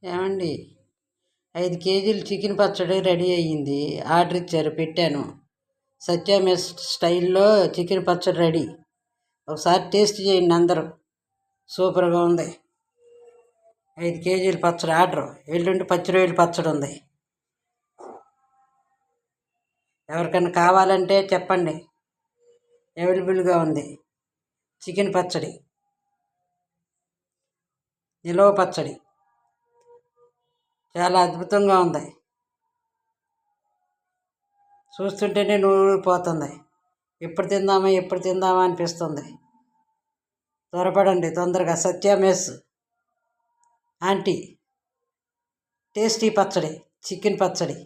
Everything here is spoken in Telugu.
ఏమండి, 5 కేజీలు చికెన్ పచ్చడి రెడీ అయ్యింది. ఆర్డర్ ఇచ్చారు, పెట్టాను. సత్య మెస్ స్టైల్లో చికెన్ పచ్చడి రెడీ. ఒకసారి టేస్ట్ చేయండి అందరూ. సూపర్గా ఉంది. 5 కేజీల పచ్చడి ఆర్డర్. ఎల్లుండి పచ్చి పచ్చడి ఉంది. ఎవరికైనా కావాలంటే చెప్పండి, అవైలబుల్గా ఉంది. చికెన్ పచ్చడి, నిలవ పచ్చడి చాలా అద్భుతంగా ఉంది. చూస్తుంటేనే నూరిపోతుంది. ఎప్పుడు తిందామా అనిపిస్తుంది. త్వరపడండి, తొందరగా. సత్య మెస్ ఆంటీ టేస్టీ పచ్చడి, చికెన్ పచ్చడి.